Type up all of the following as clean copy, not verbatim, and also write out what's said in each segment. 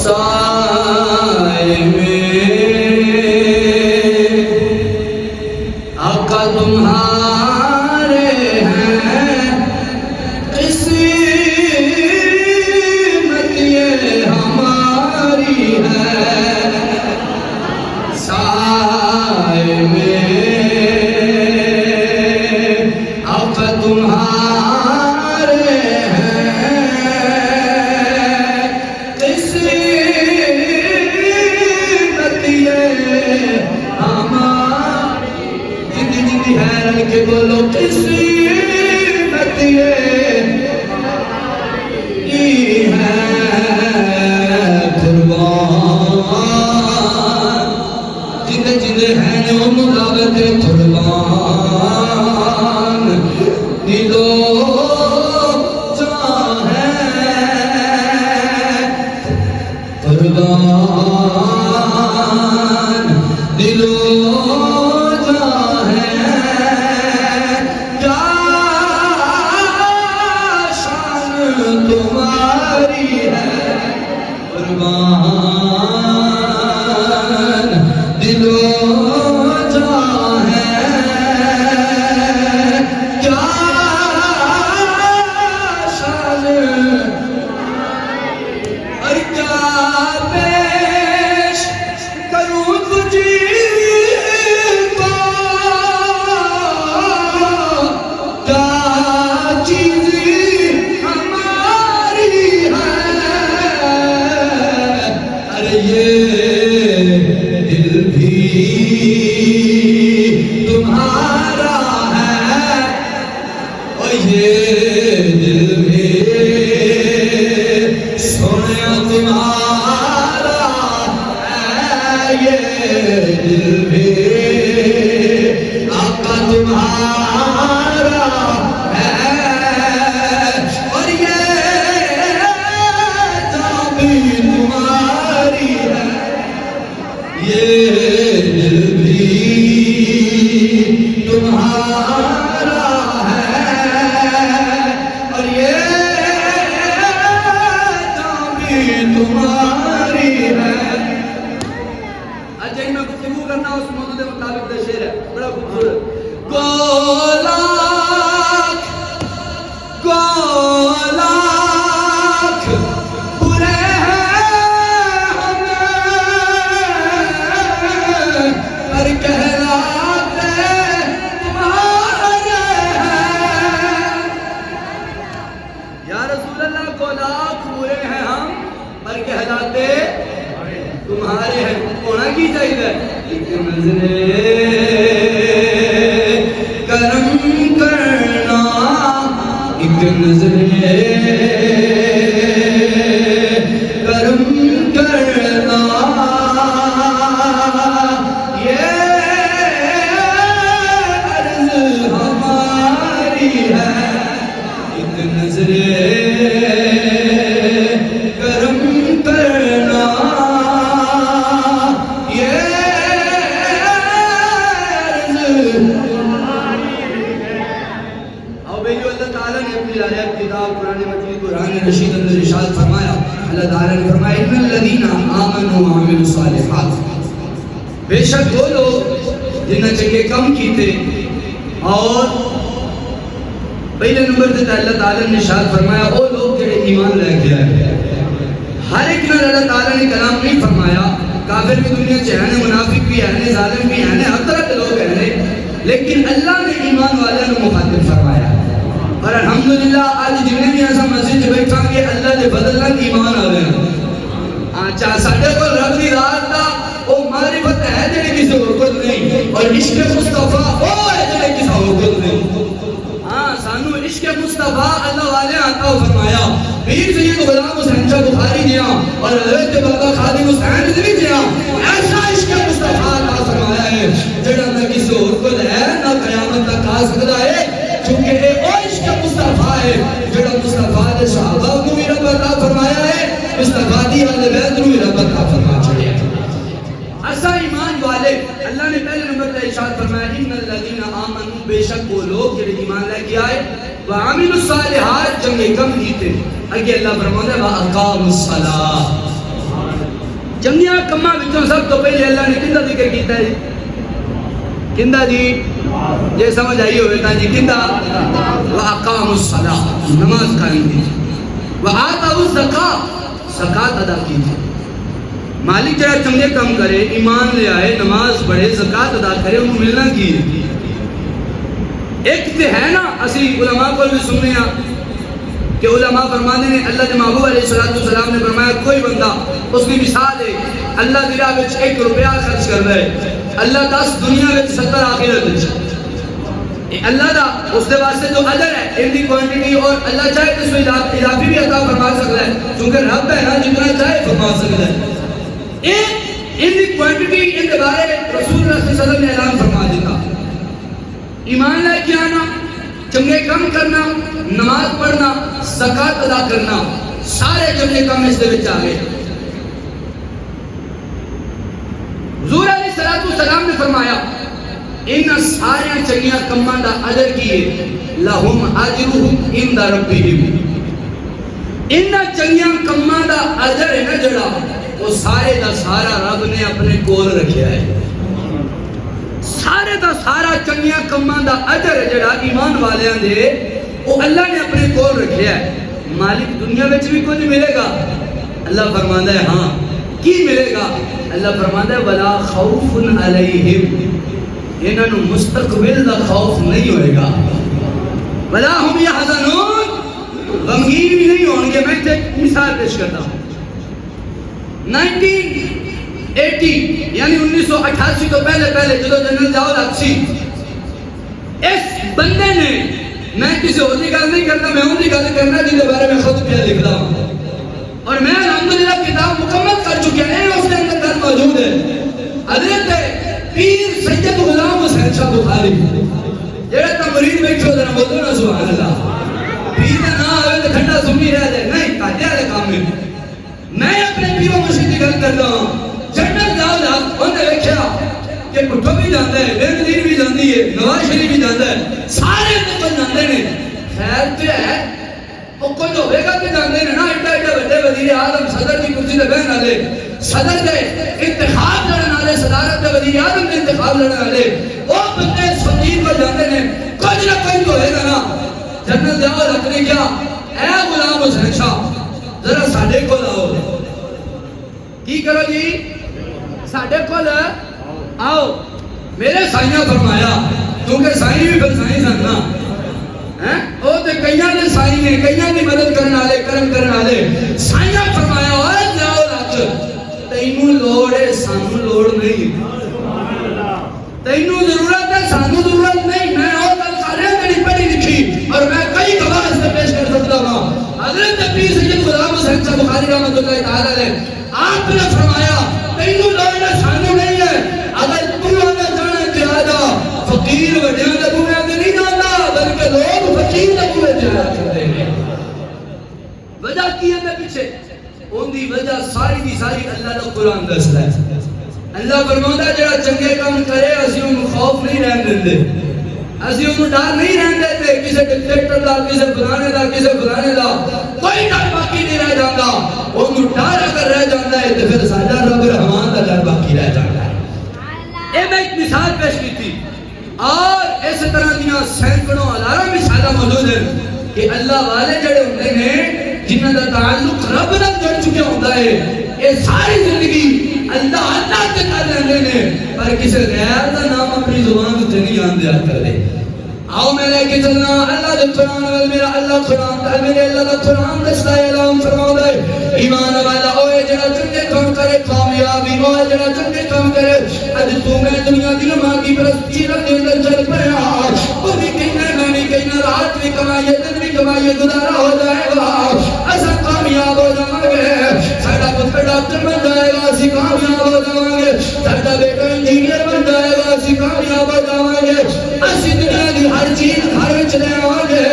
سائے میں آقا تمہارے ہیں، قسمت یہ ہماری ہے، سائے میں آقا تمہارے ہیں، قسمت یہ ہماری، جتنی جتنی ہے رل کے بولو قسمت یہ ہے قربان، جتنے جتنے ہیں وہ مداوت قربان، دلو جان ہے قربان، دلو جان ہے، کیا شان تمہاری ہے قربان، دلو جان ہے، کیا شان اور کیا پیش کروں تجھی کو، کیا چیز ہماری ہے، ارے یہ دل بھی تمہارا ہے، اور یہ دل بھی سونے تمہارا ہے، یہ دل بھی آقا تمہارا ہے، اور یہ جان بھی تمہاری ہے، یہ دل بھی تمہارا ہے، اور یہ جان بھی تمہاری ہے۔ اچھا میں گفتگو کرنا اس موضوع کے مطابق کا شعر ہے، بڑا خوبصورت۔ گولاک گولاک برے ہیں ہمیں، پر کہلاتے تمہارے ہیں، یا رسول اللہ گولاک برے ہیں ہم، پر کہلاتے تمہارے ہیں، ہونا کی چاہیے ایک نظرے کرم کرنا، ایک نظرے کرم کرنا، یہ عرض ہماری ہے، ایک نظرے کرم کرنا، یہ عرض اور بھائیو اللہ تعالیٰ نے اپنی لایق کتاب قرآن مجید قرآن رشید اندر ارشاد فرمایا، اللہ تعالیٰ نے فرمایا ان الذین آمنوا وعملوا الصالحات، بے شک وہ لوگ جنہیں چنگے کم کیتے، اور پہلے نمبر دیتا اللہ تعالیٰ نے ارشاد فرمایا وہ لوگ جڑے ایمان لے کے آئے، ہر ایک نے اللہ تعالیٰ نے کلام نہیں فرمایا، کافر بھی دنیا چ ہیں، منافق بھی ہیں، ظالم بھی ہیں، ہر طرح کے لوگ ہیں، لیکن اللہ نے ایمان والے کو مخاطب فرمایا، اور الحمدللہ آج جنہیں بھی ایسا مسجد بیٹھا کہ اللہ دے بدل نہ ایمان آ رہے ہیں، چاہ ساڑھے کو رب دی رات دا وہ معرفت ہے جنہیں کسی حکم نہیں، اور عشق مصطفیٰ وہ ہے جنہیں کسی حکم نہیں، سانو عشق مصطفیٰ اللہ والے آتا فرمایا، پیر سید غلام حسین شاہ بخاری دیا اور حضرت بابا خادم حسین رضوی دیا، ایسا عشق مصطفیٰ اللہ فرمایا ہے جڑا نہ کسی اور کو ہے نہ قیامت تک آ سکتا ہے، چونکہ یہ وہ عشق مصطفیٰ ہے جڑا مصطفیٰ دے صحابہ کو بھی رب عطا فرمایا ہے، مصطفیٰ دی اہل بیت کو بھی رب عطا فرما چھڑیا۔ ایسا ایمان والے اللہ نے پہلے نمبر پر ارشاد فرمایا ان الذین آمنوا، بے شک وہ لوگ جنہیں ایمان لے کے آئے، وعملوا الصالحات، چنگے کم کیتے، اگے اللہ فرماتا ہے واقاموا الصلاۃ، چنگیاں کماں وچوں سب تو پہلے اللہ نے کیندا ذکر کیتا ہے؟ کیندا جی؟ جے سمجھ آئی ہوئے تا جی کیندا؟ وَأَقَامُوا الصَّلَاةَ، نماز قائم کیجیے، وَآتَوُا الزَّکَاةَ، زکوٰۃ ادا کیجیے۔ مالک جڑا چنگے کام کرے، ایمان لے آئے، نماز پڑھے، زکوٰۃ ادا کرے، انہوں ملنا کی ہے؟ ایک تے ہے نا، اسی علماء کو بھی سننے ہیں کہ علماء فرمانے نے اللہ کے محبوب علیہ السلام نے فرمایا کوئی بندہ، اس کی مثال ہے اللہ دی راہ وچ 1 روپیہ خرچ کر رہا ہے، اللہ 10 دنیا وچ 70 آخرت وچ، اللہ دا اس دے واسطے جو اجر ہے ان دی کوانٹٹی، اور اللہ چاہے تو اس میں اضافی بھی عطا فرما سکتا ہے، کیونکہ رب ہے نا جتنا چاہے فرما سکتا ہے۔ ان دی کوانٹٹی ان کے بارے رسول اللہ صلی اللہ علیہ وسلم نے اعلان فرما دیتا۔ ایمان لے کے آنا، چنگے کام کرنا، نماز پڑھنا، زکوٰۃ ادا کرنا، سارے چنگے کام اس دے وچ آ گئے۔ حضور علیہ السلام نے فرمایا ان سارے چنگیاں کماں دا اجر کی ہے، لہم اجرہم عند ربہم، ان چنگیاں کماں دا اجر ہے نا جڑا، وہ سارے دا سارا رب نے اپنے کول رکھیا ہے۔ سارے دا سارا چنگیاں کماں دا اجر ہے جڑا ایمان والیاں دے، وہ اللہ نے اپنے کول رکھیا ہے۔ مالک دنیا وچ بھی کچھ ملے گا؟ اللہ فرماندا ہے ہاں، کی ملے گا؟ اللہ فرماندا ہے ولا خوف علیہم، انہاں نوں مستقبل دا خوف نہیں ہوئے گا، ولا ہم یحزنون، غمگین بھی نہیں ہوں گے۔ میں ایک مثال پیش کرتا ہوں، 1980 یعنی 1988 تو پہلے جدو جنرل ضیاء الحق سی، اس بندے نے، میں کسی اور کی گل نہیں کرتا، میں ان کی گل کرنا جن کے بارے میں خود پہ لکھتا ہوں، اور میں الحمدللہ کتاب مکمل کر چکا ہے، اس کے اندر گل موجود ہے۔ حضرت پیر سید غلام حسین شاہ بخاری جڑا تمرید بیٹھو ذرا بولو نا سبحان اللہ، پیر کا نام آئے تو ٹھنڈا سنی رہ جائے، نہیں کاٹے والے کام میں میں اپنے پیر و مرشد کی گل کرتا ہوں۔ جنرل ضیاء الحق انہوں نے دیکھا کہ پٹھو بھی جانتا ہے، بے نظیر بھی جانتی ہے، نواز شریف بھی جانتا ہے، سارے تو جانتے ہیں، خیر تو ہے وہ کچھ ہوئے گا کہ جانتے ہیں نا، ایڈا بڑے وزیر اعظم صدر کی کرسی سے بہن والے، صدر کے انتخاب لڑنے والے، صدارت کے وزیر اعظم کے انتخاب لڑنے والے، وہ بندے سنجید کو جانتے ہیں، کچھ نہ کچھ تو ہوئے گا نا۔ جنرل ضیاء الحق نے کیا، اے غلام حسین شاہ ذرا ساڈے کول آؤ، کی کرو جی، ساڈے کول آؤ۔ میرے سائیاں فرمایا، کیونکہ سائی بھی پھر سائی سننا، وہ تو کئیاں نے سائی نے، کئیاں کی مدد کرنے والے، کرم کرنے والے، سائیاں فرمایا اے ضیاء الحق تینوں لوڑ ہے، سانوں لوڑ نہیں، تینوں ضرورت ہے، سانوں ضرورت نہیں۔ میں اور گل کر رہا میری پڑھی لکھی اور میں کئی گواہ اس سے پیش کر سکتا ہوں۔ حضرت پیر سید غلام حسین شاہ بخاری رحمۃ اللہ تعالی علیہ، آپ نے فرمایا تینوں لوڑ ہے، سانوں نہیں ہے، اگر تو آنا جانا چاہ جا، فقیر وڈیاں دے بوئے تے نہیں جانا، بلکہ لوگ فقیر دے بوئے چلا کرتے ہیں۔ وجہ کی ہے پیچھے؟ ان دی وجہ ساری دی ساری اللہ دا قرآن دسدا ہے۔ اللہ فرماتا ہے جڑا چنگے کام کرے اسی انہوں خوف نہیں رہن دیندے، اسی انہوں ڈر نہیں رہن دیتے، کسی ڈکٹیکٹر دا، کسی فلانے دا، کسی فلانے دا، کوئی ڈر باقی نہیں رہ جاتا۔ انہوں ڈر اگر رہ جاتا ہے تو پھر ساڈا رب رحمان دا ڈر باقی رہ جاتا ہے۔ یہ میں ایک مثال پیش کی تھی، اور اس طرح دیاں سینکڑوں ہزاروں مثالیں موجود ہیں کہ اللہ والے جڑے ہوندے نے جنہاں دا تعلق رب نال جڑ چکے ہوتا ہے، یہ ساری زندگی اللہ اللہ کے کر لیندے نے، پر کسی غیر دا نام اپنی زبان تے نہیں آن دیا کرتے۔ آؤ میں لے کے چلنا اللہ دے قرآن وال، میرا اللہ قرآن دا، میرے اللہ دا قرآن دستا ہے، اعلان فرماؤں ہے ایمان والا اوے جڑا چنگے کام کرے کامیابی، اوے جڑا چنگے کام کرے، اج تو میں دنیا دی ماں کی پرستی رکھ دے اندر چل پیا، وہ بھی کہنا میں بھی کہنا، رات بھی کمائیے دن بھی کمائیے، گزارا ہو جائے گا، ایسا کامیاب ہو جائیں گے، ساڈا پتر ڈاکٹر بن جائے گا، اسی کامیاب ہو جائیں گے، ساڈا بیٹا انجینئر بن جائے گا، اسی کامیاب ہو جائیں گے، اسی دنیا دی ہر چیز گھر وچ لے آواں گے،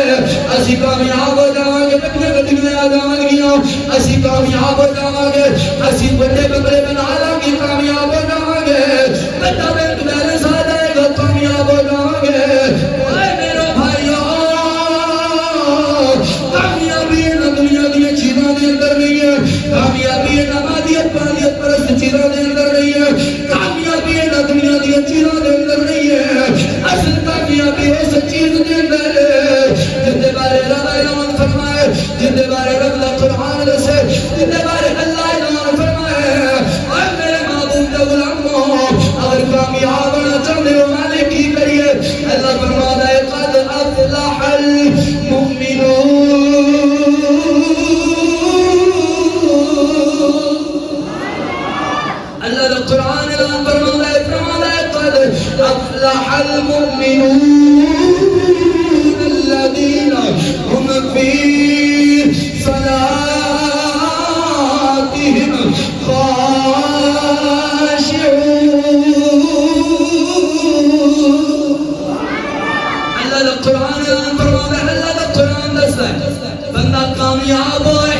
اسی کامیاب ہو جائیں گے، بڑے گڈیاں آ جاواں گیاں، اسی کامیاب ہو جائیں گے، اسی بڑے بنگلے بنا لاں گے، کامیاب ہو جائیں گے، بڑا بینک بیلنس آ جائے گا، کامیاب ہو جائیں گے۔ اے میرے بھائیو، کامیابی نہ دنیا دی چیزاں دے اندر نہیں ہے، کامیابی نہ مادیت پانیت پرست چیزاں چیزوں کے اندر نہیں ہے، کامیابی دنیا دی چیزوں کے اندر نہیں ہے، اصل کامیابی اس چیز کے اندر ہے جس کے بارے رب اعلان فرمائے، جس کے بارے رب کا قرآن دسے، جس کے بارے اللہ اعلان فرمائے اور میرے معبود کے غلاموں اگر کامیاب ہونا چاہتے ہو مالک کی کریے، اللہ فرماتا ہے قد افلح المؤمنون، اللہ کا قرآن اعلان فرماتا ہے قد افلح المؤمنون الذين هم في صلاتهم خاشعون، اللہ کا قرآن اعلان فرماتا ہے، اللہ کا قرآن دستا ہے بندہ کامیاب ہوئے،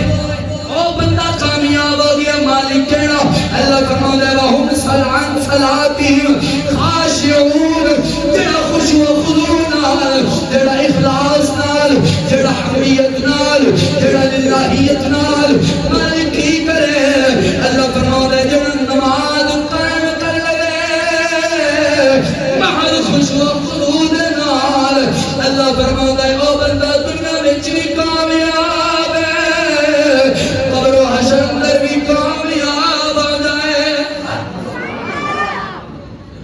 او بندہ کامیاب ہو گیا، مالک کہنا اللہ فرماتا ہے وَهُمْ عَنْ صَلَاتِهِمْ خَاشِعُونَ، جڑا خشوع و خضوع نال، جڑا اخلاص نال، جڑا حمیت نال، جڑا للہیت نال مالک کی کرے، اللہ فرماتا ہے جڑا نماز قائم کر لگے محض خشوع و خضوع نال، اللہ فرماتا ہے او بندہ دنیا وچ بھی کامیاب ہے، قبر و حشر اندر بھی کامیاب ہو جائے۔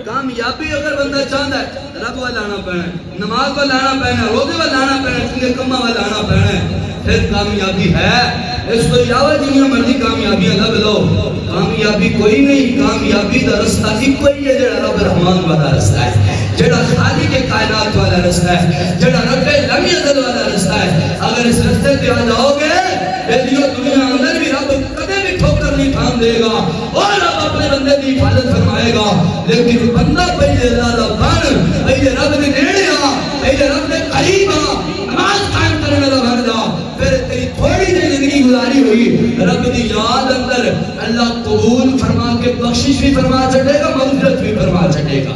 کامیابی اگر بندہ چاہتا ہے رب کو لانا پڑنا ہے، نماز کو لانا پڑنا ہے، روزے کو لانا پڑنا ہے، چونکہ کمہ کو لانا پڑنا ہے، پھر کامیابی ہے۔ اس کو علاوہ جنہیں مرضی کامیابیاں لب لو، کامیابی کوئی نہیں، کامیابی دا رستہ ایک کوئی ہے جڑا رب رحمان والا رستہ ہے، جڑا خالق کائنات والا رستہ ہے، جڑا رب لم یزل والا رستہ ہے۔ اگر اس رستے پہ آ جاؤ گے دنیا اندر بھی رب کدے بھی ٹھوکر نہیں تھام دے گا اور رب اپنے بندے کی حفاظت فرمائے گا، لیکن بندہ پہلے اللہ دا بن، پہلے رب نے نیڑے آ، پہلے رب نے قریب آ، نماز قائم کرنے والا بن جا، پھر تیری تھوڑی سی زندگی گزاری ہوئی رب دی یاد اندر اللہ قبول فرما کے بخشش بھی فرما چھڑے گا، مغفرت بھی فرما چھڑے گا۔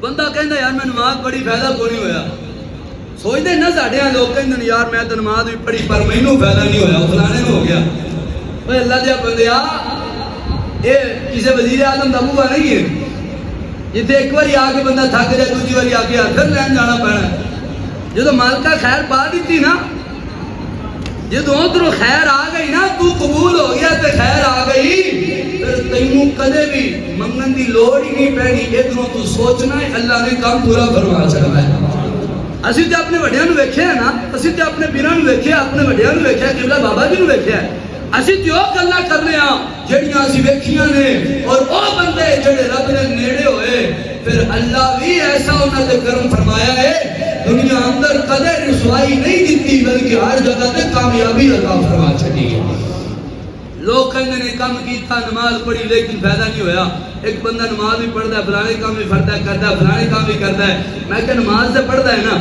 بندہ کہندا یار میں نماز پڑھی فائدہ کوئی نہیں ہویا، سوچتے نہ ساڈے لوگ کہندے یار میں تو نماز بھی پڑھی پر مینوں فائدہ نہیں ہویا، فلانے نوں ہو گیا۔ اوے اللہ دے بندیا، اے کسے وزیر اعظم دا موہ نہیں ہے جتنے ایک باری آ کے بندہ تھک جائے دوسری باری آ کے پھر لین جانا پینا۔ جدو مالکہ خیر پا دیتی نا، جدو ادھر خیر آ گئی نا، تو قبول ہو گیا تے خیر آ گئی، پھر تینوں کدے بھی منگن دی لوڑ ہی نہیں پینی، ادھروں تو سوچنا ہے اللہ نے کام پورا فرما چھڑنا ہے۔ اسی تے اپنے وڈیاں نوں ویکھیا ہے نا، اسی تے اپنے پیراں نوں ویکھیا، اپنے وڈیاں نوں ویکھیا، قبلہ بابا جی نوں ویکھیا ہے، اسی تے او گلاں کر رہے ہاں جڑیاں اسی ویکھیاں نے، اور او بندے جڑے رب دے نیڑے ہوئے، پھر اللہ بھی ایسا انہاں تے کرم فرمایا ہے، دنیا اندر کدے رسوائی نہیں دیتی بلکہ ہر جگہ تے کامیابی عطا فرما چھڈی ہے۔ لوگ کہندے نے کام کیتا، نماز پڑھی لیکن فائدہ نہیں ہویا، ایک بندہ نماز بھی پڑھتا ہے، فلانے کام بھی کرتا ہے، فلانے کام بھی کرتا ہے، میں کہ نماز سے پڑھتا ہے نا،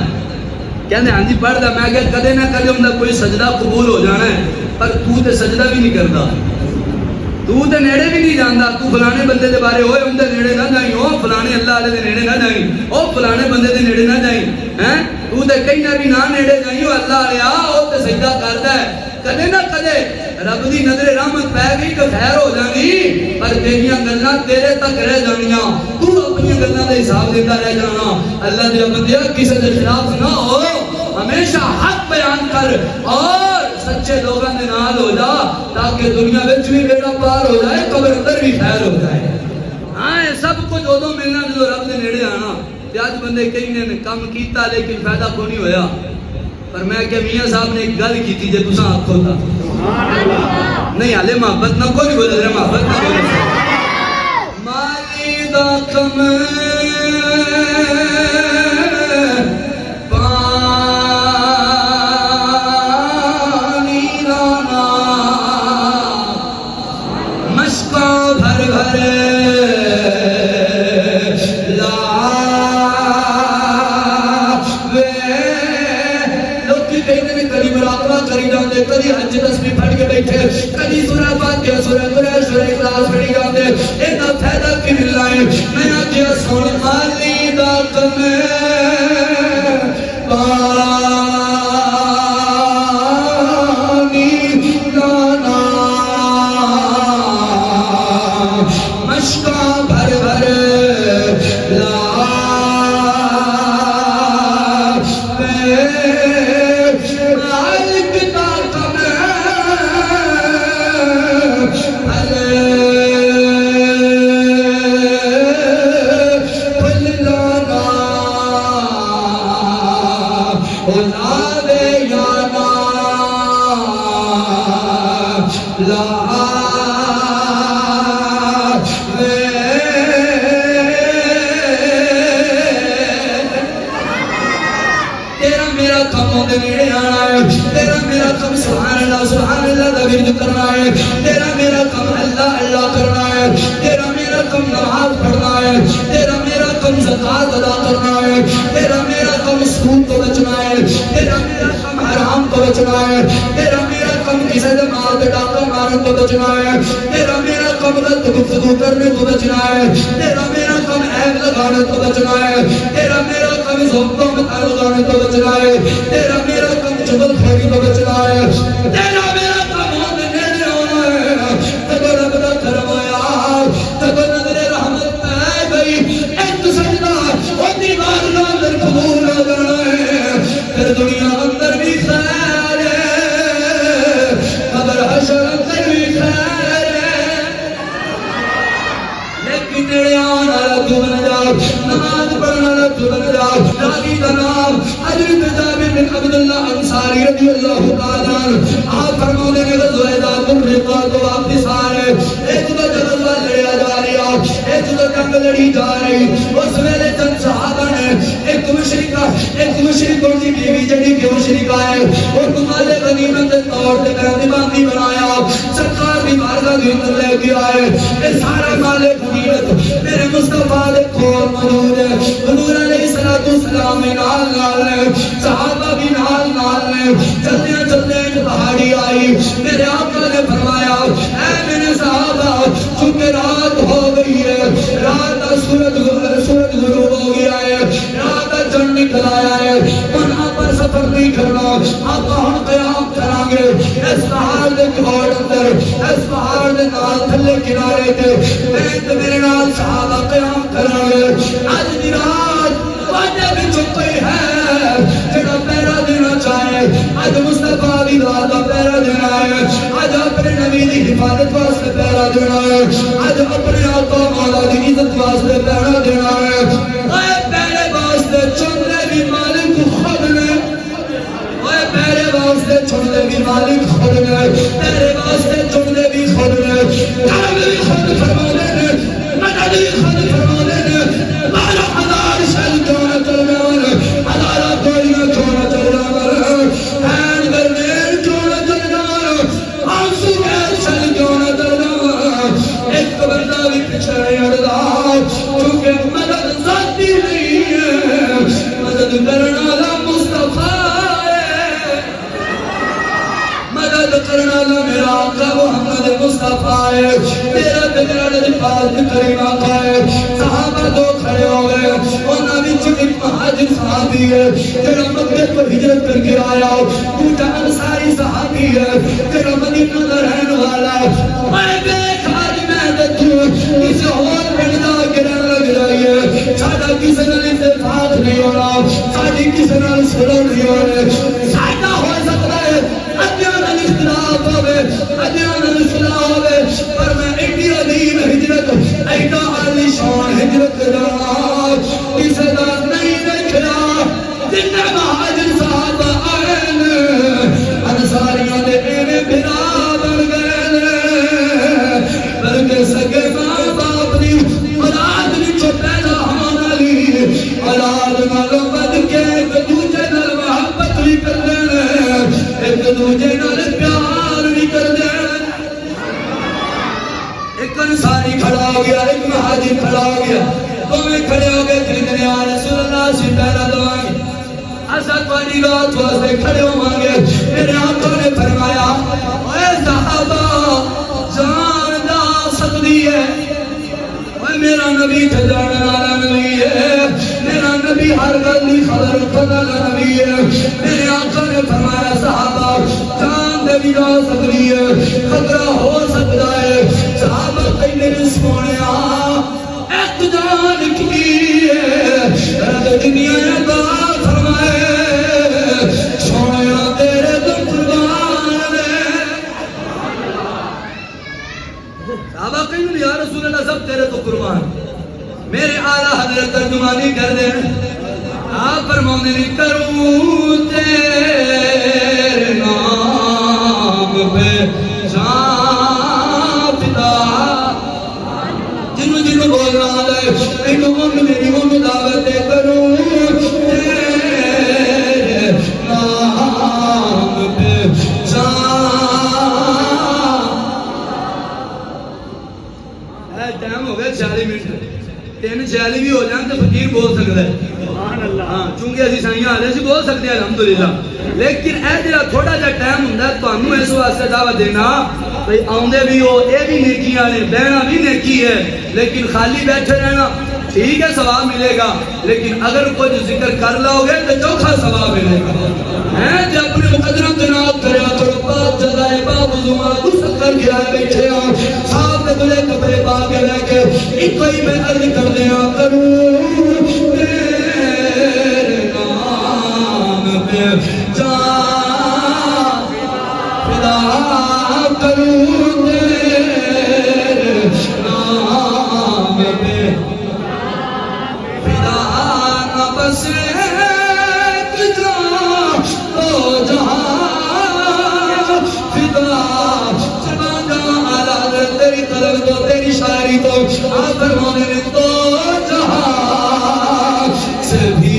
کہندے ہاں جی پڑھتا، میں کہ کدے نہ کدے ہوندا کوئی سجدہ قبول ہو جانا ہے، پر تو تے سجدہ بھی نہیں کرتا، تو تے نیڑے بھی نہیں جاندا، تو فلانے بندے دے بارے ہوئے ان دے نیڑے نہ جائیں، او فلانے اللہ والے دے نیڑے نہ جائیں، او فلانے بندے دے نیڑے نہ جائیں، ہیں تو تے کہیں نہ بھی نہ نیڑے جائیں، او اللہ والے او تے سجدہ کردا ہے، کدے نہ کدے رب دی نظر رحمت پہ گئی تو خیر ہو جانی، پر تیریاں گلاں تیرے تک رہ جانیاں، تو اپنی گلاں دا حساب دیتا رہ جانا۔ اللہ دے بندیا کسی دے خلاف نہ ہو، ہمیشہ حق بیان کر اور سچے لوگاں دے نال ہو جا، تاکہ دنیا وچ بھی بیڑا پار ہو جائے، قبر اندر بھی خیر ہو جائے۔ ہاں یہ سب کچھ ادوں ملنا جو رب دے نیڑے آنا۔ تے اج بندے کئی نے کام کیتا لیکن فائدہ کوئی نہیں ہویا، پر میں کہ میاں صاحب نے ایک گل کی تھی جے تساں آکھو تا نہیں حالے محبت نہ کوئی بولے رہے، محبت نہ بولے مالی دا کم پانی رانا مشکا بھر بھر کدی حج تسبیح پڑھ کے بیٹھے، کدی سورہ فاتحہ، سورہ قرآن، سورہ اخلاص پڑھی جاندے، اینا فائدہ کی ملنا ہے۔ میں آکھیا سن مالی دا کم پانی لانا تیرا میرا کم دے نیڑے آنا ہے، تیرا میرا کم سبحان اللہ دا ورد کرنا ہے، تیرا میرا کم اللہ اللہ کرنا ہے، تیرا میرا کم نماز پڑھنا ہے، تیرا میرا کم زکات ادا کرنا ہے، تیرا میرا کم سود تو بچنا ہے، تیرا میرا کم حرام تو بچنا ہے، تیرا میرا کم کسی دے مال دے ڈاکہ مارن تو بچنا ہے، تیرا میرا کم غلط گفتگو کرنے تو بچنا ہے، تیرا میرا کم عیب لگانے تو بچنا ہے، تیرا میرا کم ذوقوں میں لگانے تو بچنا ہے، تیرا میرا کم چغل خوری تو بچنا ہے، تیرا میرا کم ہونے نیڑے ہونا ہے، تب رب دا کرم آیا، تب نظر رحمت پہ گئی، ایک سجدہ وہ دیوار کا اندر قبول نہ کرنا ہے، پھر دنیا اندر بھی خیر ہے، قبر حشر اندر بھی خیر ہے، لیکن نیڑے آنا تو بن جاؤ، نماز پڑھنا تو بن جاؤ، راوی کا نام حضرت جابر بن عبداللہ انصاری رضی اللہ تعالیٰ عنہ، آپ فرمانے میں غزوہ ذات الرقاع تو واپس آ رہے، ایک تو غزوہ لڑیا جا رہا، ایک تو جنگ لڑی جا رہی، اس ویلے چند صحابہ نے ایک مشرکوں کی بیوی جڑی کہ مشرکہ ہے اور مال غنیمت کے طور پہ دیوانی بنایا، سرکار کی بارگاہ کے اندر لے کے آئے، یہ سارا مال غنیمت میرے مصطفیٰ دے کول موجود ہے، حضور علیہ السلام نال نے، صحابہ بھی نال نے، چلتے ایک پہاڑی آئی، میرے آقا نے فرمایا اے میرے صحابہ چونکہ رات ہو گئی ہے، رات کا سورج غروب ہو گیا ہے، رات کا چڑھ نکل آیا ہے، وہاں پر سفر نہیں کرنا، آپ ہم قیام کریں گے اس پہاڑ دے کوڑ اندر، اس پہاڑ دے نال تھلے کنارے تے میں میرے نال صحابہ قیام کریں گے، آج دی رات واجہ بھی چکی ہے، جڑا پیرا دینا چاہے، آج مصطفیٰ دی رات کا پیرا دینا ہے، آج اپنے نبی دی حفاظت واسطے پیرا دینا ہے، آج اپنے آقا مولا دی عزت واسطے پیرا دینا ہے، اے پیرے واسطے چندے بھی مالک خود نے، اے پیرے واسطے چندے بھی مالک خود نے، پیرے واسطے چندے بھی خود نے، کرم بھی خود فرمانے نے، مدد بھی خود فرمانے نے، 12,000 شہل کیوں نہ چل جاؤں، ہزارہ گولیاں کیوں نہ چل جاؤں، ہین گرمین کیوں نہ چل جاؤں، آنسو گیر شہل کیوں نہ چل جاؤں، ایک بندہ بھی پچھڑے اڑدا، کیونکہ مدد ذاتی نہیں ہے، مدد کرنا والا مصطفیٰ ہے، مدد کرنا والا میرا آقا محمد مصطفیٰ ہے، تیرا تیرا پاک کریم آقا ہے، صحابہ دو کھڑے ہو گئے، انہاں وچ ایک مہاجر صحابی ہے جڑا مکے کو ہجرت کر کے آیا، دوسرا انصاری صحابی ہے جڑا مدینہ دا رہن والا ہے، میں دیکھ آج میں دیکھوں کسی اور پنڈ جا کے رہن لگ رہی ہے، ساڈا کسی نال اتفاق نہیں ہونا، ساڈی کسی نال صلح نہیں ہونی، ساڈا ہو سکتا ہے ادیاں نال اختلاف ہوے، ادیاں نال صلح ہوے، پر میں ایڈی عظیم ہجرت، ایڈا عالی شان ہجرت جانا کسی دا نہیں دیکھا، جتنے مہاجر صحابہ آئے انصاریاں دے ایویں بھرا بن گئے، بلکہ سگے ماں باپ دی اولاد وچوں پیدا ہون والی اولاد نالوں بد کے ایک دوجے نال محبت بھی کردے نے، ایک دوجے نال پیار بھی کردے نے، ایک انصاری کھڑا ہو گیا، ایک مہاجر کھڑا ہو گیا، دونوں کھڑے ہو گئے، کہتے ہیں رسول اللہ سے پہلا دوائیں اسد والی رات واسطے کھڑے ہوں گے، میرے آقا نے فرمایا اے صحابہ جان دا سکتی ہے، اے میرا نبی تے جان والا نبی ہے، میرا نبی ہر گل دی خبر پتہ نبی ہے، میرے آقا نے فرمایا صحابہ جان دے بھی جا سکتی ہے، خطرہ ہو سکتا ہے، صحابہ کہنے میں سونیا ایک جان کی ہے، رب دنیا عطا فرمائے، سونیا تیرے تو قربان ہے، صحابہ کہنے یا رسول اللہ سب تیرے تو قربان، میرے اعلیٰ حضرت ترجمانی کر دیں، آپ فرمانے نہیں کروں تیرے نام پہ جان انہوں میری ان دعوت کروں تیرے نام پہ ٹائم ہو گیا 40 منٹ 3:46 بھی ہو جائیں تو فقیر بول سکتا ہے ہاں چونکہ اسی سائیاں آلے سے بول سکتے ہیں الحمدللہ لیکن اے جڑا تھوڑا جا ٹائم ہوندا ہے تانوں اس واسطے دعوت دینا بھئی آوندے بھی ہو اے بھی نیکیاں نے بہنا بھی نیکی ہے لیکن خالی بیٹھے رہنا ٹھیک ہے ثواب ملے گا لیکن اگر کچھ ذکر کر لاؤ گے تو چوکھا ثواب ملے گا ہیں جب اپنے مقدرم جناب کریا کرو پاک جزائے باب زمان سکر گیا بیٹھے ہوں صاحب نے تلے کپڑے پا کے لے کے ایک کوئی میں عرض کر دیا کروں تیرے نام پہ جان فدا کروں تیرے نام پہ فدا نہ بس ایک جان تو جہاں فدا جہاں جہاں آلات تیری طلب تو تیری شاعری تو آپ فرمانے نے تو جہاں سے بھی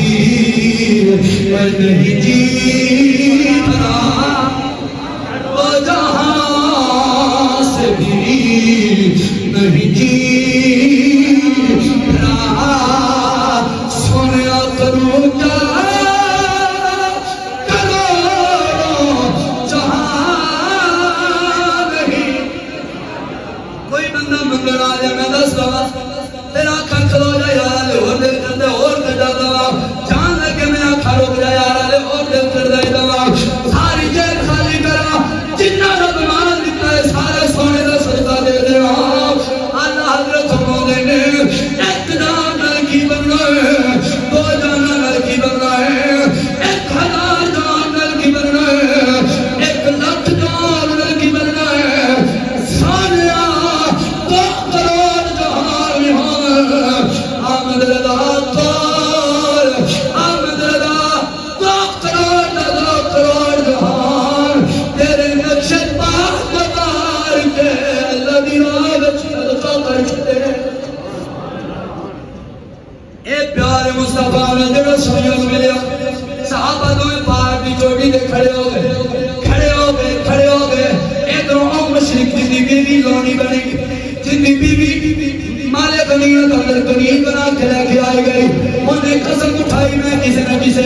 میں نہیں جیت رہا تو جہاں سے بھی نہیں جیت رہا سنیا کروں کیا کروڑوں جہاں نہیں کوئی بندہ منگل آ جائے میں دس دوا تیرا آنکھاں کھلو جائے یار لے اور دل کر دے اور کٹا دوا جان لگے میں آنکھاں روک جائے یار لے اور دل کر دے دوا ساری جیب خالی کرا جتنا رب مان دیتا ہے سارے سونے دا صدقہ دے دے اللہ حضرت فرماتے ہیں ایک جان لڑکی بننا ہے دو جان لڑکی بننا ہے 1000 جان لڑکی بننا ہے 1 لاکھ جان لڑکی بننا ہے سانیہ 2 کروڑ جہان آمد رضا کار آمد رضا 2 کروڑ جہان تیرے نقش پاک بتار کے اللہ دی راہ صدقہ کر چھتے اے پیار مصطفیٰ نے جڑا سویا ملیا صحابہ دوئے پار دی چوٹی دے کھڑے ہو گئے ادھروں او مشرق جن دی بیوی لونی بنی جن دی بیوی مالے غنیمت اندر غنیم بنا کے لے کے آئی گئی انہیں قسم اٹھائی میں کسی نہ کسی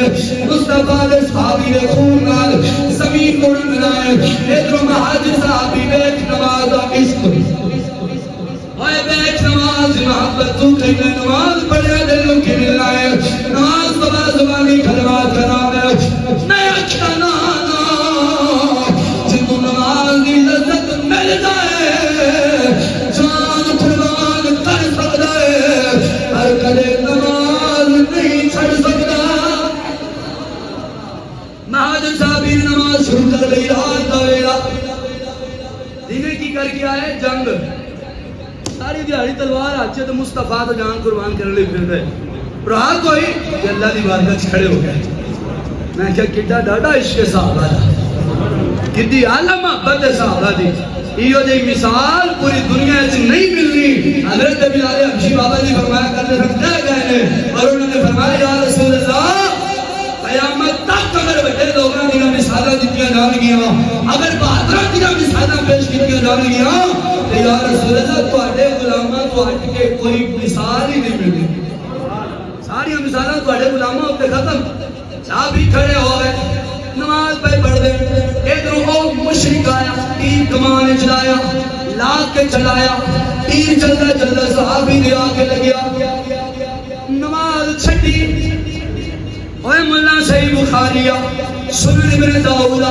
مصطفیٰ دے صحابی دے خون نال زمین کو رنگنائے ادھروں مہاجر صحابی بیٹھ نماز عشق اوے بیٹھ نماز محبت تو کہیں نماز پڑھیا دلوں کی ملنا ہے نماز بابا زبانی کلمات کا نام ہے میں اچھا نانا جنہوں نماز دی لذت مل جائے جان قربان کر سکتا ہے ہر کدے نماز نہیں چھڑ سکتا مہاجر صاحبی نماز شروع کر گئی رات کا ویلا دینے کی کر کے آئے جنگ ساری دیہڑی تلوار آچے تو مصطفیٰ تو جان قربان کرنے لئے پھر گئے رات کوئی کہ اللہ دی بارگاہ کھڑے ہو گئے میں کیا کڈا ڈاڈا عشق صحابہ دا کڈی اعلیٰ محبت صحابہ دی یہ دی مثال پوری دنیا سے نہیں ملنی حضرت بلال حبشی بابا جی فرمایا کرتے سمجھا گئے ہیں اور انہوں نے فرمایا یا رسول اللہ قیامت تک اگر بڑے لوگوں کی مثالہ دیتیاں جان گیا اگر بہادرہ کی مثالہ پیش کیتیاں جان گیا تو یا رسول اللہ تو اڈے غلامہ تو ہٹ کے کوئی مثال ہی نہیں ملتی ساری مثالہ تو اڈے غلامہ ہوتے ختم صاحب ہی کھڑے ہو گئے نماز پہ پڑھ دے ادھر وہ مشرک آیا تیر کمان چلایا لا کے چلایا تیر چلتا چلتا صحابی دے آ کے لگیا نماز چھٹی اوے ملا صحیح بخاریہ سنن ابن داؤد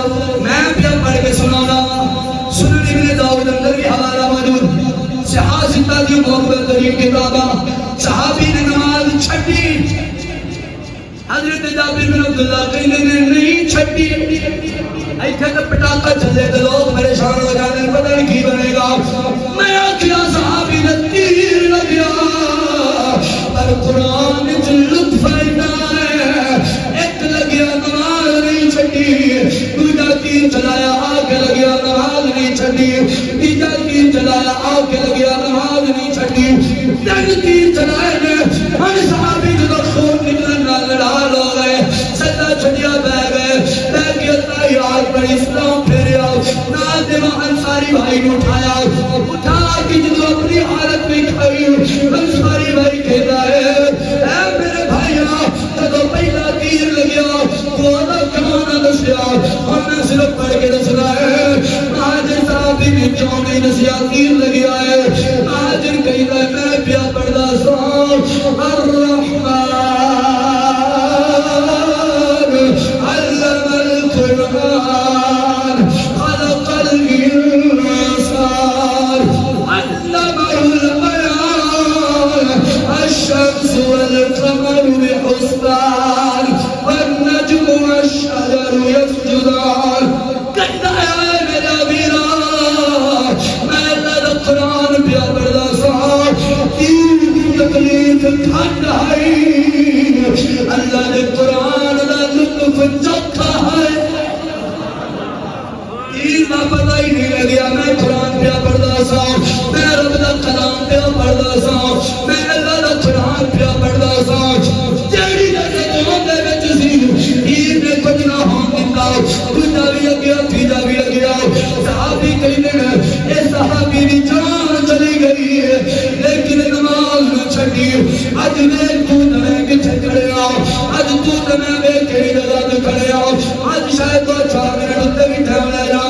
میں بھی پڑھ کے سنانا سنن ابن داؤد اندر بھی حوالہ موجود صحاح ستہ کی محبت ترین کتابہ صحابی نے نماز چھٹی حضرت جابر بن عبداللہ کہنے نے نہیں چھٹی ایتھے تو پٹاخہ چلے تو لوگ پریشان ہو جانے پتہ نہیں کی بنے گا میں آکھیا صحابی نے تیر لگیا پر قرآن جو لطف اینا ہے ایک لگیا نماز نہیں چھٹی دوجا تیر چلایا آگے لگیا نماز نہیں چھٹی تیجا تیر چلایا کے لگیا نماز نہیں چھٹی تین تیر چلائے نے ہر صحابی جدو خون نکلن نہ لڑال ہو گئے سجدہ چھٹیا بہ گئے بہ کے تحیات پر اسلام پھیریا نال دیو انصاری بھائی نے اٹھا کے جدو اپنی حالت میں کھائی انصاری بھائی کہتا ہے اے میرے بھائیاں جدو پہلا تیر لگیا تو ادھا کیوں نہ دسیا اور میں صرف پڑھ کے دسنا ہے مہاجر صحابی نے کیوں نہیں دسیا تیر لگیا ہے مہاجر کہتا ہے میں پیا پڑھدا سا الرحمن علم القرآن خلق الانسان علمه البيان الشمس والقمر بحسبان والنجم والشجر يسجدان کہتا ہے میرا ویرا میں اللہ دا قرآن پیا پڑھدا سا تیر کی تکلیف گھٹ ہے اللہ دے قرآن دا لطف چکھا ہے تیر دا پتہ ہی نہیں لگیا میں قرآن پیا پڑھدا سا میں رب دا کلام پیا پڑھدا سا میں اللہ دا قرآن پیا پڑھدا سا جیڑی جگہ دے وچ سی تیر نے کچھ نہ ہون دتا دوجا بھی لگیا تیجا بھی لگیا صحابی کہندے نے اے صحابی دی جان چلی گئی ہے لیکن نماز نہ چھڈی اج میں تو نہ کتے کھڑیا اج تو نہ میں کیڑی جگہ تے کھڑیا اج شاید تو 4 منٹ تے بھی ٹھہر لے جا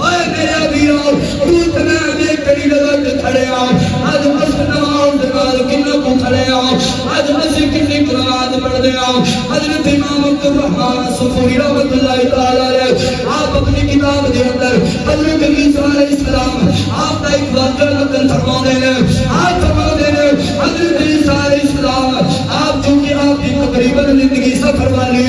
اوے میرے ویرو تو نہ میں کیڑی جگہ تے کھڑیا اج بس نماز دے نال کنا کو کھڑیا اج بس کتنی قرآن پڑھ دیا حضرت امام عبد الرحمن صفوری رحمت اللہ تعالی علیہ آپ اپنی کتاب دے اندر حضرت عیسیٰ علیہ السلام آپ کا ایک واقعہ نقل فرماتے ہیں آپ فرماتے ہیں حضرت عیسیٰ علیہ السلام آپ چونکہ آپ کی تقریباً زندگی سفر والی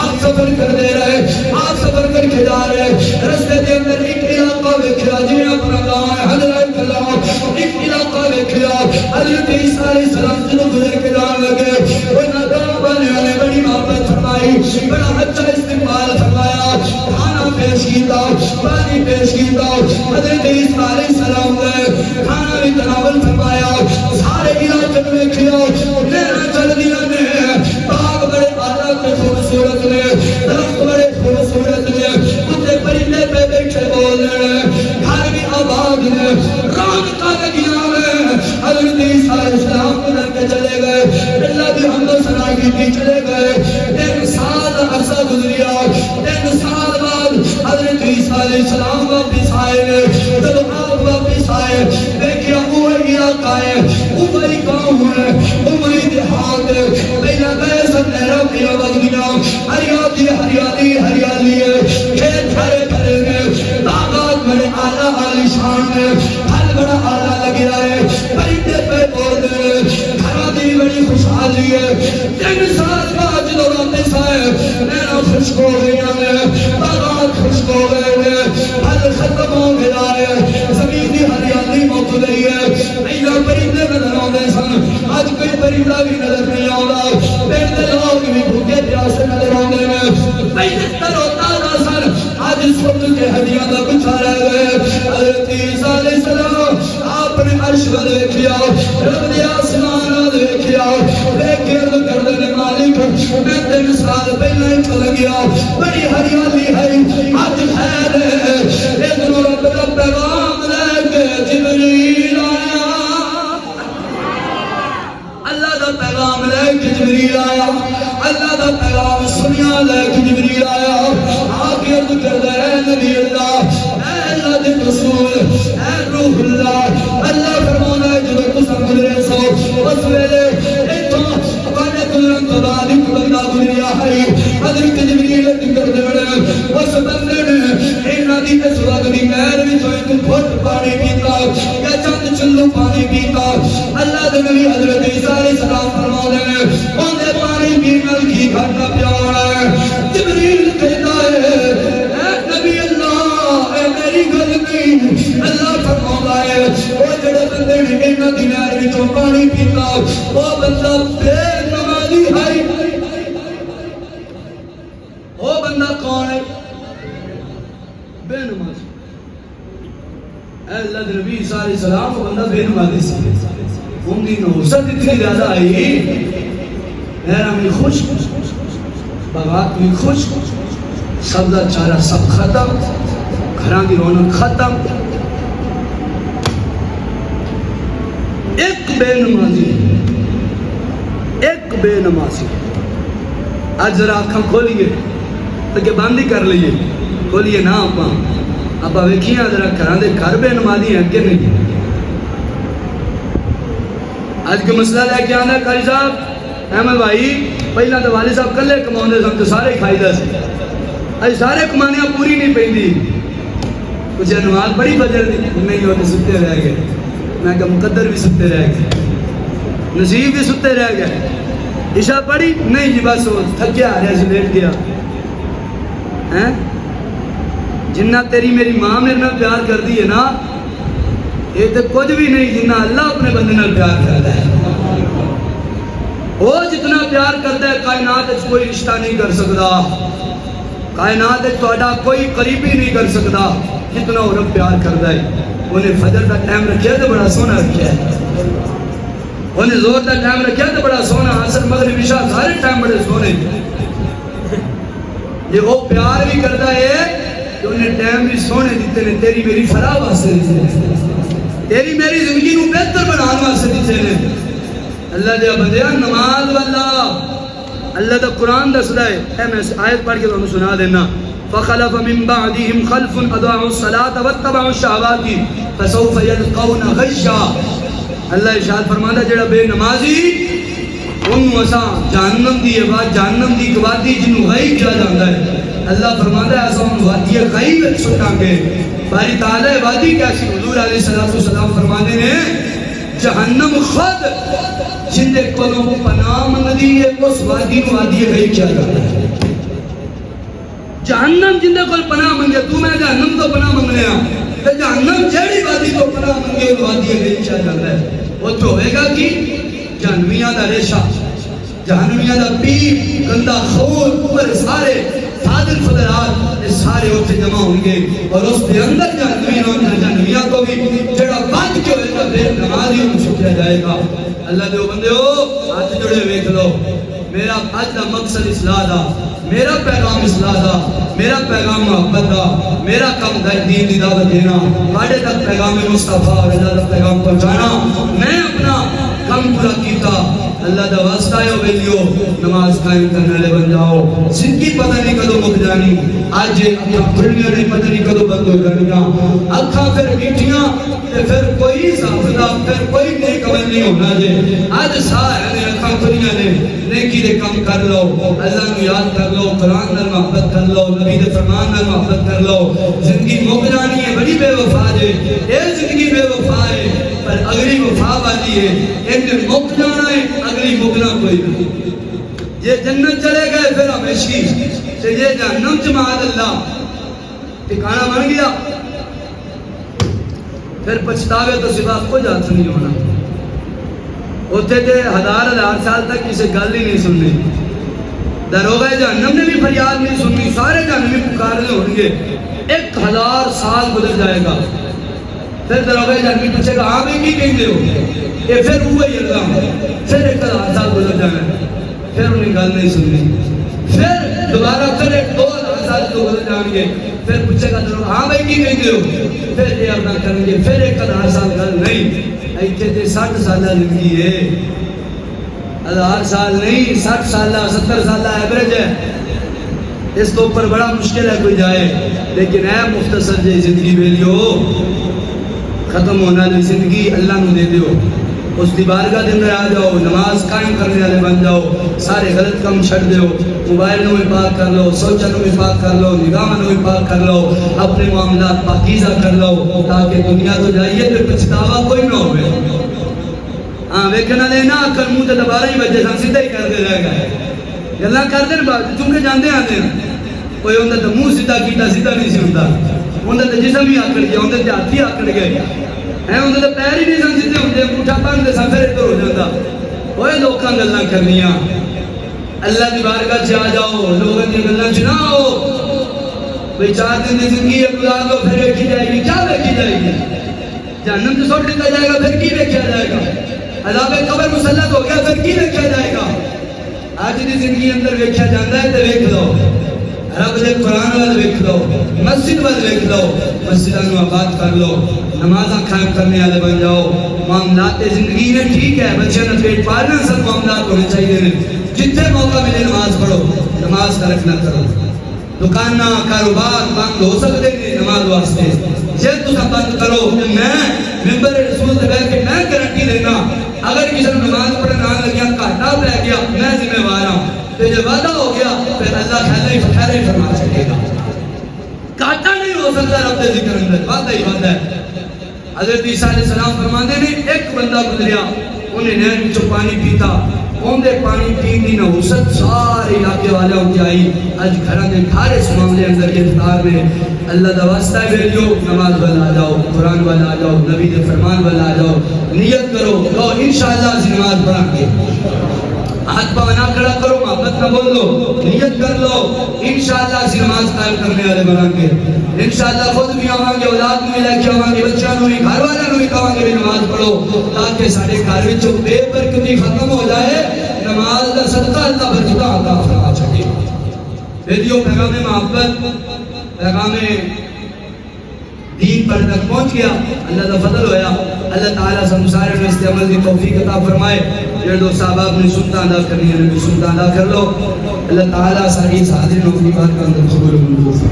آپ سفر کر دے رہے آپ سفر کر کے جا رہے رستے دے اندر ایک علاقہ ویکھیا جی اپنا گاؤں ہے حضرت کلام ایک علاقہ ویکھیا حضرت عیسیٰ علیہ السلام جنہوں گزر کے جان لگے وہ نادام والے نے بڑی محبت فرمائی بڑا اچھا استقبال فرمایا کھانا پیش کیتا پانی پیش کیتا حضرت عیسیٰ علیہ السلام نے کھانا بھی تناول فرمایا سارے علاقے میں کھیا لینا چل دیا نے باغ بڑے اعلیٰ کے خوبصورت نے درخت بڑے خوبصورت نے کتے پرندے پہ بیٹھے بول رہے گھر بھی آباد نے رونقاں لگیاں نے حضرت عیسیٰ علیہ السلام گزر کے چلے گئے اللہ کی حمد و ثنا کی چلے گئے 3 سال عرصہ گزریا 3 سال بعد حضرت عیسیٰ علیہ السلام واپس آئے جب آپ واپس آئے دیکھیا وہ علاقہ ہے وہی گاؤں ہے وہی دیہات ہے پہلا گئے سب نہروں کی آواز گیا ہریالی ہریالی ہریالی ہے کھیت ہرے بھرے ہیں باغات بڑے اعلیٰ عالی شان ہے پھل بڑا اعلیٰ لگیا ہے پرندے پہ بول رہے گھروں کی بڑی خوشحالی ہے 3 سال بعد جو واپس آئے میرا خشک ہو گیا ہے باغات خشک ہو گئے ہیں پھل ختم ہو گیا ہے زمین کی ہریالی مک گئی ہے پہلا پرندے نظر آتے سن آج کوئی پرندہ بھی نظر نہیں آتا پہلے لوگ بھی بھوکے پیاسے نظر آتے ہیں پہلے تر ہوتا تھا سن آج سب کے ہڈیاں کا کچھ رہ گئے حضرت عیسیٰ علیہ السلام آپ نے عرش ود دیکھیا رب نے آسمان دیکھیا گرد گردن مالک میں 3 سال پہلے ہی چل گیا بڑی ہریالی ہے آج خیر ہے ایک رب کا پیغام لے کے جبریل آیا اللہ دا پیغام لے کے جبریل آیا اللہ دا پیغام سنیا لے کے جبریل آیا آگے عرض کردہ اے نبی اللہ اے اللہ دے رسول اے روح اللہ اللہ فرمانا ہے جو تسا گزرے سو اس ویلے ایتھوں اپنے گزرن تو بعد ایک بندہ گزریا ہے حضرت جبریل ذکر دے بڑے اس بندے نے اینا دی تے سوا دی نہر وچ ایک گھٹ پانی پیتا یا چند چلو پانی پیتا اللہ دے نبی حضرت عیسیٰ علیہ السلام فرماتے ہیں اون دے پانی پینے کی گھٹا پیار ہے جبریل کہتا ہے اے نبی اللہ اے میری گل نہیں اللہ فرماتا ہے وہ جڑے بندے نے اینا دی نہر وچ پانی پیتا وہ بندہ بے نمازی ہے وہ بندہ کون ہے بے نمازی اے اللہ کے نبی عیسیٰ علیہ السلام کو بندہ بے نمازی سی ان کی نوست اتنی زیادہ آئی میرا میں خوش باغات میں خوش سبزہ چارہ سب ختم گھران کی رونق ختم ایک بے نمازی آج ذرا آنکھاں کھولیے تاکہ باندھی کر لیے کھولیے نا آپ ویکھیاں ذرا گھران دے گھر بے نمازی ہیں کہ نہیں آج کے مسئلہ لے کے آنا قاری صاحب احمد بھائی پہلا تو والد صاحب کلے کماؤں سن تو سارے کھائی دا سی آج سارے کمانیاں پوری نہیں پہندی کچھ نماز بڑی فجر دی نہیں ہوتے ستے رہ گئے میں کہا مقدر بھی ستے رہ گئے نصیب بھی ستے رہ گئے عشاء پڑھی نہیں جی بس وہ تھکیا آ رہا سی لیٹ گیا جنہ تیری میری ماں میرے نال پیار کر دی ہے نا یہ تو کچھ بھی نہیں جنہ اللہ اپنے بندے نال پیار کرتا ہے وہ جتنا پیار کرتا ہے کائنات اچھ کوئی رشتہ نہیں کر سکتا کائنات اچھ توڑا کوئی قریبی نہیں کر سکتا جتنا وہ رب پیار کرتا ہے انہیں فجر کا ٹائم رکھیا تو بڑا سونا رکھیا ہے انہیں زور کا ٹائم رکھیا تو بڑا سونا عصر مغرب عشاء سارے ٹائم بڑے سونے یہ وہ پیار بھی کرتا ہے کہ انہیں ٹائم بھی سونے دیتے ہیں تیری میری فلاح واسطے دیتے تیری میری زندگی کو بہتر بنانے واسطے دیتے ہیں اللہ دے بندیا نماز واللہ اللہ دا قرآن دسدا ہے میں آیت پڑھ کے تمہیں سنا دینا فخلف من بعدهم خلف اضاعوا الصلاة واتبعوا الشهوات فسوف يلقون غيا اللہ ارشاد فرماتا جڑا بے نمازی انہوں اساں جہنم دی آواز جہنم دی وادی جنوں غیب کیا جاتا ہے اللہ فرماتا ہے اساں وادی غیب وچ سٹاں گے باری تعالی وادی کیسی حضور علیہ السلام فرماتے ہیں جہنم خود جن دے کولوں پناہ منگدی ہے اس وادی نوں وادی غیب کیا جاتا ہے جہنم جن دے کول پناہ منگے تو میں جہنم تو پناہ منگنے ہاں تے جہنم جیڑی وادی تو پناہ منگے وادی غیب کیا جاتا ہے وہ تو ہوئے گا کہ جہنمیاں دا ریشہ جہنمیاں دا پیپ گندہ خون اوپر سارے فاضل فضلات یہ سارے ہوتے جمع ہوں گے اور اس کے اندر جہنمیاں کو بھی جڑا بات کے ہوئے گا بے نمازی ان چھکیا جائے گا اللہ دے بندے ہو ہاتھ جڑے ویکھ لو میرا آج دا مقصد اصلاح دا میرا پیغام اصلاح دا میرا پیغام محبت دا میرا کم دین دی دعوت دینا کاڑے تک پیغام مصطفیٰ اور اللہ دا پیغام پہنچانا میں اپنا کم پورا کیتا اللہ دا واسطہ ہے ویلیو نماز قائم کرنے والے بن جاؤ زندگی پتہ نہیں کدو مک جانی آج اکھاں کھلنیاں نہیں پتہ نہیں کدو بند ہو جانیاں اکھاں پھر میٹھیاں تے پھر کوئی سابدہ پھر کوئی نیک عمل نہیں ہونا جے آج ساہ ہے اکھاں کھلیاں نے نیکی دے کم کر لو اللہ نو یاد کر لو قرآن نال محبت کر لو نبی دے فرمان نال محبت کر لو زندگی مک جانی ہے بڑی بے وفا جے اے زندگی بے وفا ہے پر اگلی وفا والی ہے ایک دن مک جانا ہے اگلی مکنا کوئی نہیں یہ جنت چلے گئے پھر ہمیشی سے یہ جہنم جماعت اللہ ٹھکانہ بن گیا پھر پچھتاوے تو سوا کچھ ہاتھ نہیں ہونا ہوتے تھے ہزار سال تک کسی گل ہی نہیں سننی دروغہ جہنم نے بھی فریاد نہیں سننی سارے جہنمی پکارنے ہوں گے 1000 سال گزر جائے گا پھر دروغہ جہنمی پوچھے گا ہاں بھی کی کہیں دے ہو یہ پھر ہوئے ہی اللہ پھر 1000 سال گزر جانا پھر انہیں گل نہیں سننی پھر دوبارہ پھر 2000 سال تو گزر جائیں گے پھر پوچھے گا دروغہ ہاں بھائی کی کہیں دے ہو پھر یہ اپنا کریں گے پھر 1000 سال گل نہیں ایتھے تے 60 سالہ زندگی ہے 1000 سال نہیں 60 سالہ 70 سالہ ایوریج ہے اس تو اوپر بڑا مشکل ہے کوئی جائے لیکن اے مختصر جی زندگی ویلیو ختم ہونا دی زندگی اللہ نو دے دیو اس دی بارگاہ دے اندر آ جاؤ نماز قائم کرنے والے بن جاؤ سارے غلط کام چھڑ دیو موبائل نو بھی پاک کر لو سوچا نو بھی پاک کر لو نگاہ نو بھی پاک کر لو اپنے معاملات پاکیزہ کر لو تاکہ دنیا تو جائیے تو پچھتاوا کوئی نہ ہوئے ہاں ویکھنا لینا کل منہ تے دوبارہ ہی بجے سن سیدھا ہی کر دے رہ گئے گلاں کر دے بعد چونکہ جاندے آندے کوئی ہوندا تے منہ سیدھا کیتا سیدھا نہیں سی ہوندا ہوندا تے جسم ہی آکڑ گیا ہوندا تے ہاتھ ہی آکڑ گئے ہیں ہوندا تے پیر ہی نہیں سن سیدھے ہوندے انگوٹھا بن دے سن پھر ادھر ہو جاندا اوئے لوکاں گلاں کرنیاں اللہ دی بارگاہ چ آ جاؤ لوگوں دی گلاں چ نہ آؤ بھئی 4 دن دی زندگی گزار لو پھر ویکھی جائے گی کیا ویکھی جائے گی جہنم سے سوٹ دیتا جائے گا پھر کی دیکھا جائے گا؟ عذاب قبر مسلط ہو گیا پھر کی دیکھا جائے گا؟ آج دی زندگی اندر ویکھیا جاندا ہے تے ویکھ لو، رب دے قرآن وال ویکھ لو، مسجد وال ویکھ لو، مسجداں نوں آباد کر لو، نمازاں قائم کرنے والے بن جاؤ، معاملات زندگی میں ٹھیک ہے، بچے نہ پیٹ پالنا سب معاملات ہونے چاہیے، جتنے موقع ملے نماز پڑھو، نماز کا رکھنا کرو، دکاناں کاروبار بند ہو سکتے ہیں نماز واسطے، جے تساں بند کرو میں ممبر رسول تے بیٹھ کے میں گارنٹی دینا اگر کسی نے نماز پڑھنے نہ لگیا گھاٹا پہ گیا میں ذمہ وار ہوں، تے جب وعدہ ہو گیا پھر اللہ خیر ہی فرما سکے گا، گھاٹا نہیں ہو سکتا رب کے ذکر اندر، وعدہ ہی وعدہ ہے۔ حضرت عیسیٰ علیہ السلام فرماتے ہیں ایک بندہ گزریا انہیں نہر وچوں پانی پیتا، اندے پانی پین دی نحوست سارے علاقے والے ہوتی آئی، اج گھراں دے گھر اس معاملے اندر گرفتار نے، اللہ دا واسطہ ہے ویلیو نماز والا آ جاؤ، قرآن والا آ جاؤ، نبی دے فرمان والا آ جاؤ، نیت کرو کہو انشاءاللہ اسی نماز پڑھیں گے، ہاتھ پاؤں نہ کھڑا کرو، محبت نہ بول لو، نیت کر لو انشاءاللہ اسی نماز قائم کرنے والے بنیں گے، انشاءاللہ خود بھی آواں گے، اولاد بھی لے کے آواں گے، بچوں بھی گھر والوں بھی کہاں گے بھی نماز پڑھو تاکہ سارے گھر وچوں بے برکتی ختم ہو جائے، نماز کا صدقہ اللہ برکت عطا فرما سکے۔ ویڈیو پیغام محبت پیغام دین پر تک پہنچ گیا، اللہ کا فضل ہویا، اللہ تعالیٰ سے مسائل میں استعمال کی توفیق عطا فرمائے، جو دو صحابہ اپنی سنتیں ادا کرنی ہے بھی سنتیں ادا کر لو، اللہ تعالیٰ ساری حاضر نوکری بات کا اندر قبول منظور